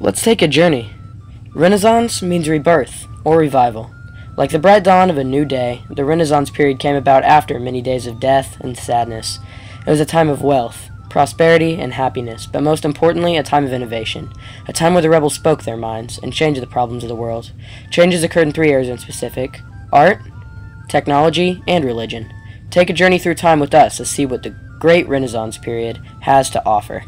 Let's take a journey. Renaissance means rebirth or revival. Like the bright dawn of a new day, the Renaissance period came about after many days of death and sadness. It was a time of wealth, prosperity, and happiness, but most importantly, a time of innovation. A time where the rebels spoke their minds and changed the problems of the world. Changes occurred in 3 areas in specific: art, technology, and religion. Take a journey through time with us to see what the great Renaissance period has to offer.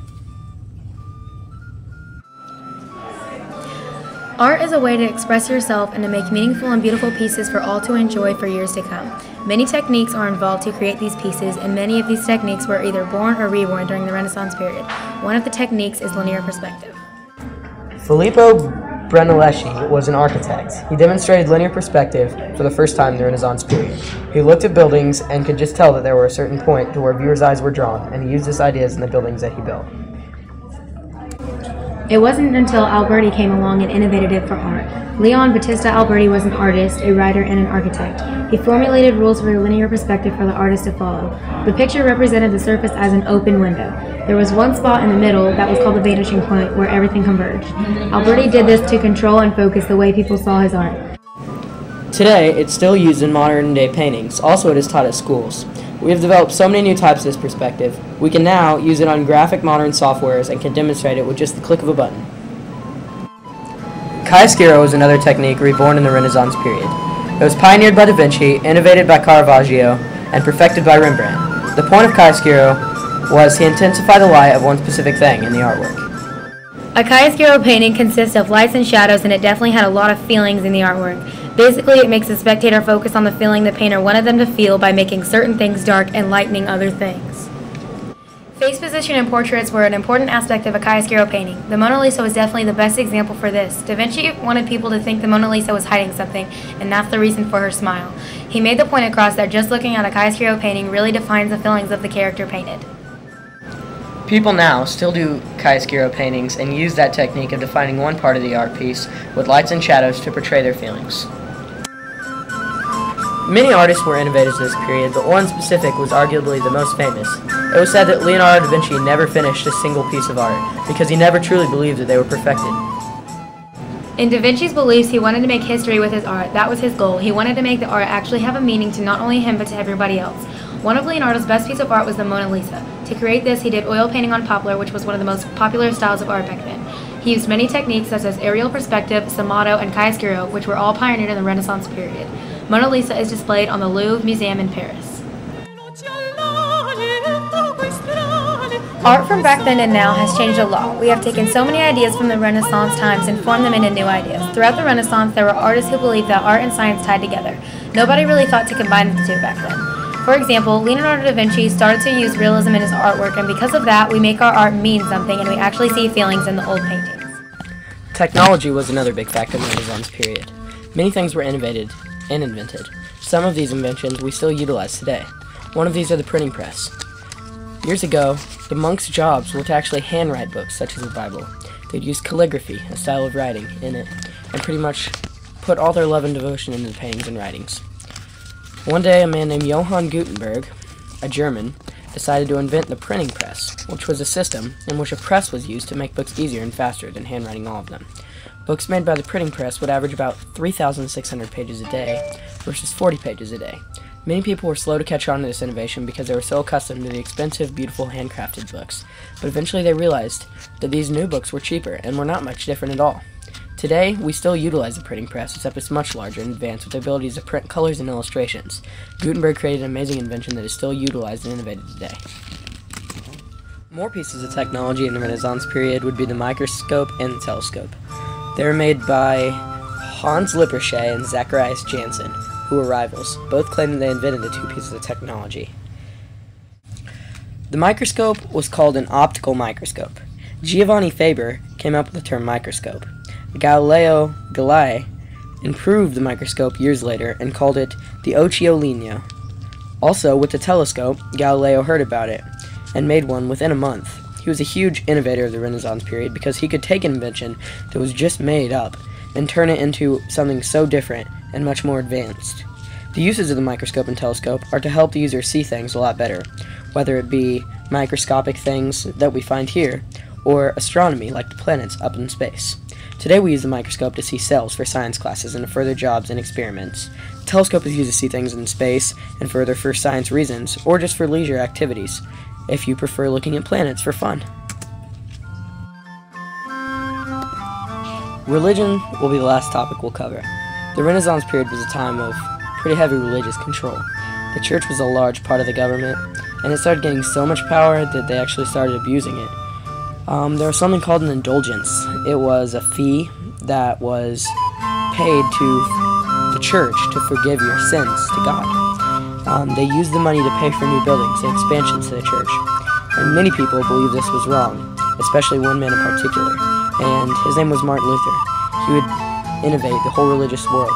Art is a way to express yourself and to make meaningful and beautiful pieces for all to enjoy for years to come. Many techniques are involved to create these pieces, and many of these techniques were either born or reborn during the Renaissance period. One of the techniques is linear perspective. Filippo Brunelleschi was an architect. He demonstrated linear perspective for the first time in the Renaissance period. He looked at buildings and could just tell that there were a certain point to where viewers' eyes were drawn, and he used his ideas in the buildings that he built. It wasn't until Alberti came along and innovated it for art. Leon Battista Alberti was an artist, a writer, and an architect. He formulated rules for the linear perspective for the artist to follow. The picture represented the surface as an open window. There was one spot in the middle that was called the vanishing point, where everything converged. Alberti did this to control and focus the way people saw his art. Today, it's still used in modern-day paintings. Also, it is taught at schools. We have developed so many new types of this perspective. We can now use it on graphic modern softwares and can demonstrate it with just the click of a button. Chiaroscuro is another technique reborn in the Renaissance period. It was pioneered by Da Vinci, innovated by Caravaggio, and perfected by Rembrandt. The point of chiaroscuro was to intensify the light of one specific thing in the artwork. A chiaroscuro painting consists of lights and shadows, and it definitely had a lot of feelings in the artwork. Basically, it makes the spectator focus on the feeling the painter wanted them to feel by making certain things dark and lightening other things. Face position and portraits were an important aspect of a chiaroscuro painting. The Mona Lisa was definitely the best example for this. Da Vinci wanted people to think the Mona Lisa was hiding something, and that's the reason for her smile. He made the point across that just looking at a chiaroscuro painting really defines the feelings of the character painted. People now still do chiaroscuro paintings and use that technique of defining one part of the art piece with lights and shadows to portray their feelings. Many artists were innovators in this period, but one specific was arguably the most famous. It was said that Leonardo da Vinci never finished a single piece of art because he never truly believed that they were perfected. In Da Vinci's beliefs, he wanted to make history with his art. That was his goal. He wanted to make the art actually have a meaning to not only him but to everybody else. One of Leonardo's best pieces of art was the Mona Lisa. To create this, he did oil painting on poplar, which was one of the most popular styles of art back then. He used many techniques such as aerial perspective, sfumato, and chiaroscuro, which were all pioneered in the Renaissance period. Mona Lisa is displayed on the Louvre Museum in Paris. Art from back then and now has changed a lot. We have taken so many ideas from the Renaissance times and formed them into new ideas. Throughout the Renaissance, there were artists who believed that art and science tied together. Nobody really thought to combine the two back then. For example, Leonardo da Vinci started to use realism in his artwork, and because of that, we make our art mean something and we actually see feelings in the old paintings. Technology was another big factor in the Renaissance period. Many things were innovated and invented. Some of these inventions we still utilize today. One of these are the printing press. Years ago, the monks' jobs were to actually handwrite books such as the Bible. They'd use calligraphy, a style of writing, in it, and pretty much put all their love and devotion into the paintings and writings. One day, a man named Johann Gutenberg, a German, decided to invent the printing press, which was a system in which a press was used to make books easier and faster than handwriting all of them. Books made by the printing press would average about 3,600 pages a day versus 40 pages a day. Many people were slow to catch on to this innovation because they were so accustomed to the expensive, beautiful, handcrafted books, but eventually they realized that these new books were cheaper and were not much different at all. Today, we still utilize the printing press, except it's much larger and advanced with the abilities to print colors and illustrations. Gutenberg created an amazing invention that is still utilized and innovated today. More pieces of technology in the Renaissance period would be the microscope and the telescope. They were made by Hans Lippershey and Zacharias Janssen, who were rivals. Both claimed that they invented the two pieces of technology. The microscope was called an optical microscope. Giovanni Faber came up with the term microscope. Galileo Galilei improved the microscope years later and called it the occhiolino. Also, with the telescope, Galileo heard about it and made one within a month. He was a huge innovator of the Renaissance period because he could take an invention that was just made up and turn it into something so different and much more advanced. The uses of the microscope and telescope are to help the user see things a lot better, whether it be microscopic things that we find here, or astronomy, like the planets up in space. Today we use the microscope to see cells for science classes and to further jobs and experiments. The telescope is used to see things in space and further for science reasons, or just for leisure activities, if you prefer looking at planets for fun. Religion will be the last topic we'll cover. The Renaissance period was a time of pretty heavy religious control. The church was a large part of the government, and it started getting so much power that they actually started abusing it. There was something called an indulgence. It was a fee that was paid to the church to forgive your sins to God. They used the money to pay for new buildings and expansions to the church. And many people believe this was wrong, especially one man in particular, and his name was Martin Luther. He would innovate the whole religious world.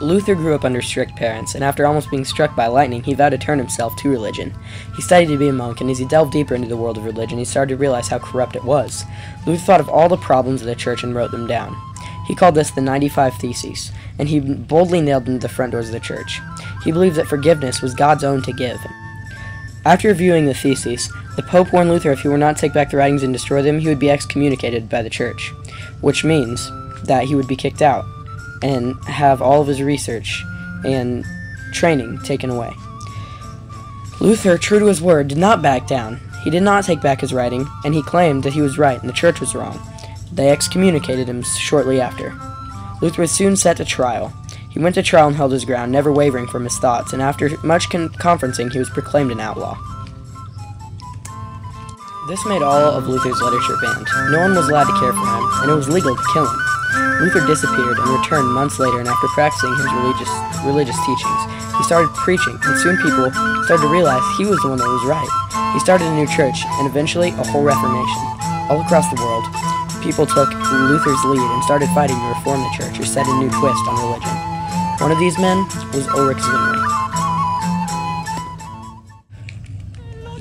Luther grew up under strict parents, and after almost being struck by lightning, he vowed to turn himself to religion. He studied to be a monk, and as he delved deeper into the world of religion, he started to realize how corrupt it was. Luther thought of all the problems of the church and wrote them down. He called this the 95 Theses, and he boldly nailed them to the front doors of the church. He believed that forgiveness was God's own to give. After reviewing the Theses, the Pope warned Luther if he were not to take back the writings and destroy them, he would be excommunicated by the church, which means that he would be kicked out and have all of his research and training taken away. Luther, true to his word, did not back down. He did not take back his writing, and he claimed that he was right and the church was wrong. They excommunicated him shortly after. Luther was soon set to trial. He went to trial and held his ground, never wavering from his thoughts, and after much conferencing, he was proclaimed an outlaw. This made all of Luther's literature banned. No one was allowed to care for him, and it was legal to kill him. Luther disappeared and returned months later, and after practicing his religious teachings, he started preaching, and soon people started to realize he was the one that was right. He started a new church, and eventually a whole Reformation. All across the world, people took Luther's lead and started fighting to reform the church or set a new twist on religion. One of these men was Ulrich Zwingli.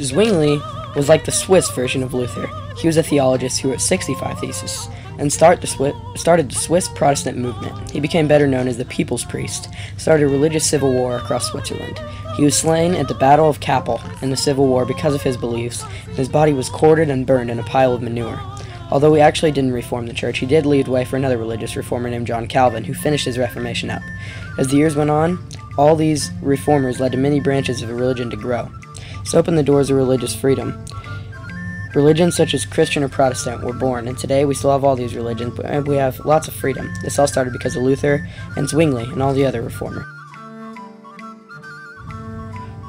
Zwingli was like the Swiss version of Luther. He was a theologist who wrote 65 Theses and started the Swiss Protestant movement. He became better known as the People's Priest, started a religious civil war across Switzerland. He was slain at the Battle of Kappel in the Civil War because of his beliefs, and his body was quartered and burned in a pile of manure. Although he actually didn't reform the church, he did lead way for another religious reformer named John Calvin, who finished his Reformation up. As the years went on, all these reformers led to many branches of the religion to grow. This opened the doors of religious freedom. Religions such as Christian or Protestant were born, and today we still have all these religions, but we have lots of freedom. This all started because of Luther and Zwingli and all the other reformers.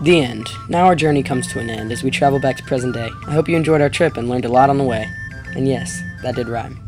The end. Now our journey comes to an end as we travel back to present day. I hope you enjoyed our trip and learned a lot on the way. And yes, that did rhyme.